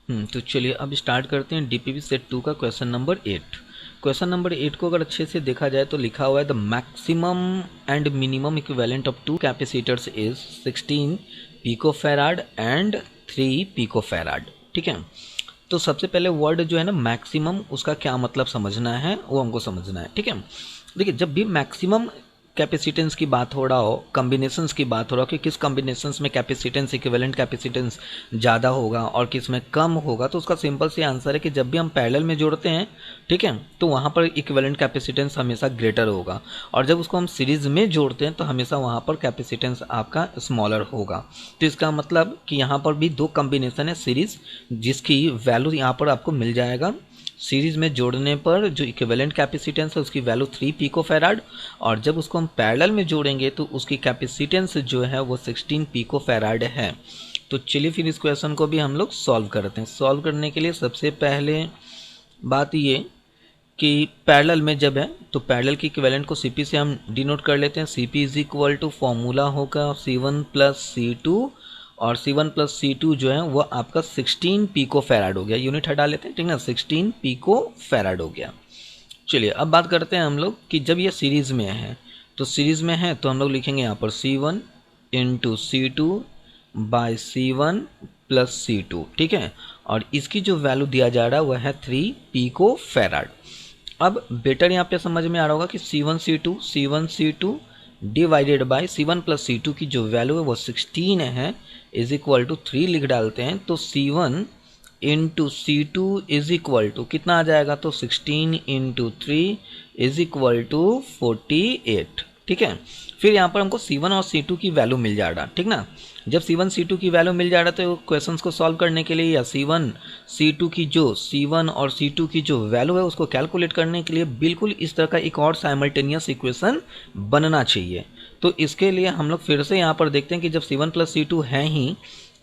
तो चलिए अब स्टार्ट करते हैं डीपीवी सेट 2 का क्वेश्चन नंबर 8। क्वेश्चन नंबर 8 को अगर अच्छे से देखा जाए तो लिखा हुआ है the maximum and minimum equivalent of two capacitors is 16 picofarad and 3 picofarad. ठीक है, तो सबसे पहले वर्ड जो है ना मैक्सिमम, उसका क्या मतलब समझना है वो हमको समझना है। ठीक है, देखिए जब भी मैक्सिमम कैपेसिटेंस की बात हो रहा हो, कॉम्बिनेशंस की बात हो रहा हो कि किस कॉम्बिनेशंस में कैपेसिटेंस इक्विवेलेंट कैपेसिटेंस ज़्यादा होगा और किस में कम होगा, तो उसका सिंपल सी आंसर है कि जब भी हम पैरेलल में जोड़ते हैं, ठीक है, तो वहाँ पर इक्विवेलेंट कैपेसिटेंस हमेशा ग्रेटर होगा, और जब उसको हम सीरीज में जोड़ते हैं तो हमेशा वहाँ पर कैपेसिटेंस आपका स्मॉलर होगा। तो इसका मतलब कि यहाँ पर भी दो कॉम्बिनेशन है सीरीज, जिसकी वैल्यू यहाँ पर आपको मिल जाएगा। सीरीज में जोड़ने पर जो इक्विवेलेंट कैपेसिटेंस है उसकी वैल्यू 3 पिकोफैराड, और जब उसको हम पैरेलल में जोड़ेंगे तो उसकी कैपेसिटेंस जो है वो 16 पिकोफैराड है। तो चलिए फिर इस क्वेश्चन को भी हम लोग सॉल्व करते हैं। सॉल्व करने के लिए सबसे पहले बात ये कि पैरेलल में जब है तो पैरेलल की इक्विवेलेंट को सीपी से हम डिनोट कर लेते हैं। CP is equal to formula होगा C1 प्लस C2, और C1 प्लस C2 जो है वो आपका 16 पिको फैराड हो गया। यूनिट हटा लेते हैं, ठीक ना, 16 पिको फैराड हो गया। चलिए अब बात करते हैं हम लोग कि जब ये सीरीज में है, तो सीरीज में है तो हम लोग लिखेंगे यहाँ पर C1 into C2 by C1 plus C2। ठीक है, और इसकी जो वैल्यू दिया जा रहा है वह है 3 पिको फैराड। अब बेटर यहाँ पे समझ में आ रहा होगा कि C1 C2 divided by C1 plus C2 की जो वैल्यू है वो 16 है, इज इक्वल टू 3 लिख डालते हैं तो C1 into C2 is equal to कितना आ जाएगा, तो 16 इंटू 3 इज इक्वल टू 48। ठीक है, फिर यहाँ पर हमको C1 और C2 की वैल्यू मिल जा रहा, ठीक ना। जब C1 C2 की वैल्यू मिल जा रहा तो क्वेश्चंस को सॉल्व करने के लिए या C1 और C2 की जो वैल्यू है उसको कैलकुलेट करने के लिए बिल्कुल इस तरह का एक और साइमल्टेनियस इक्वेशन बनना चाहिए। तो इसके लिए हम लोग फिर से यहाँ पर देखते हैं कि जब C1 प्लस C2 है ही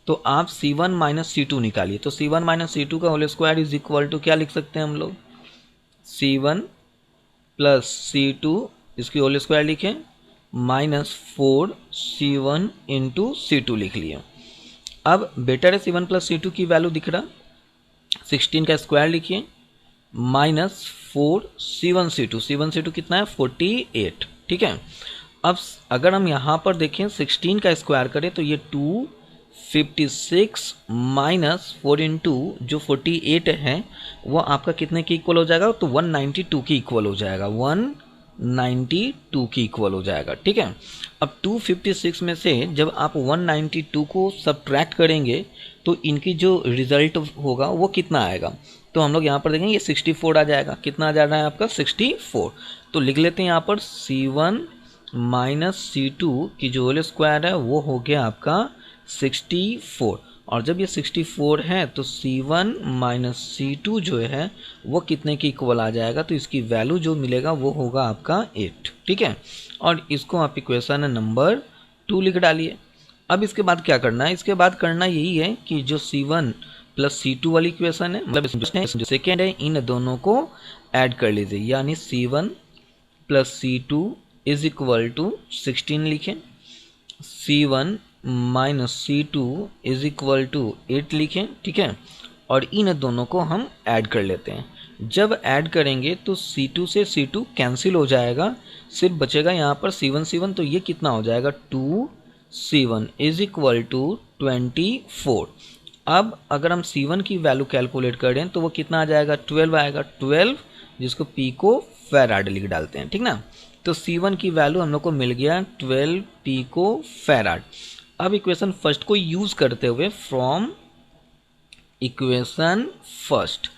तो आप C1 माइनस C2 निकालिए। तो C1 माइनस C2 का whole square is equal to क्या लिख सकते हैं हम लोग, C1 प्लस C2 इसकी होल स्क्वायर लिखें माइनस 4C1 इंटू C2 लिख लिए। अब बेटर है C1 प्लस C2 की वैल्यू दिख रहा, 16 का स्क्वायर लिखिए माइनस 4C1 C2 कितना है 48। ठीक है, अब अगर हम यहाँ पर देखें 16 का स्क्वायर करें तो ये 256 माइनस 4 इंटू जो 48 है वो आपका कितने की इक्वल हो जाएगा, तो 192 की इक्वल हो जाएगा, 192 की इक्वल हो जाएगा। ठीक है, अब 256 में से जब आप 192 को सब्ट्रैक्ट करेंगे तो इनकी जो रिजल्ट होगा वो कितना आएगा, तो हम लोग यहाँ पर देखेंगे ये 64 आ जाएगा। कितना आ जा रहा है आपका 64। तो लिख लेते हैं यहाँ पर C1 माइनस C2 की जो होल स्क्वायर है वो हो गया आपका 64, और जब ये 64 है तो C1 माइनस C2 जो है वो कितने की इक्वल आ जाएगा, तो इसकी वैल्यू जो मिलेगा वो होगा आपका 8। ठीक है, और इसको आप इक्वेशन नंबर 2 लिख डालिए। अब इसके बाद क्या करना है, इसके बाद करना यही है कि जो C1 प्लस C2 वाली इक्वेशन है, मतलब जो सेकेंड है, इन दोनों को ऐड कर लीजिए, यानी C1 plus C2 is equal to 16 लिखें, C1 minus C2 is equal to 8 लिखें। ठीक है, और इन दोनों को हम ऐड कर लेते हैं। जब ऐड करेंगे तो C2 से C2 कैंसिल हो जाएगा, सिर्फ बचेगा यहाँ पर C1, तो ये कितना हो जाएगा 2C1 इज इक्वल टू 24। अब अगर हम C1 की वैल्यू कैलकुलेट करें तो वो कितना आ जाएगा 12 आएगा, 12 जिसको पिको फैराड लिख डालते हैं। ठीक ना, तो C1 की वैल्यू हम लोग को मिल गया 12 पिको फैराड। अब इक्वेशन फर्स्ट को यूज करते हुए फ्रॉम इक्वेशन फर्स्ट,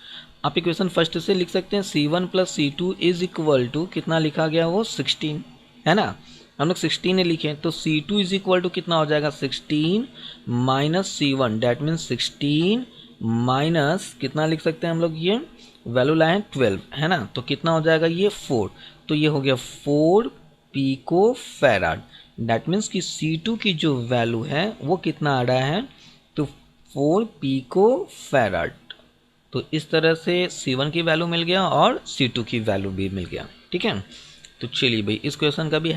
आप इक्वेशन फर्स्ट से लिख सकते हैं C1 plus C2 is equal to कितना लिखा गया वो 16 है ना, हम लोग 16 लिखे तो C2 इज इक्वल टू कितना हो जाएगा 16 minus C1, that means 16 minus कितना लिख सकते हैं हम लोग, ये वैल्यू लाए 12 है ना, तो कितना हो जाएगा ये 4, तो ये हो गया 4 पिको फैराड। डेट मीन्स कि C2 की जो वैल्यू है वो कितना आ रहा है, तो 4 पिको फैराड। तो इस तरह से C1 की वैल्यू मिल गया और C2 की वैल्यू भी मिल गया। ठीक है, तो चलिए भाई इस क्वेश्चन का भी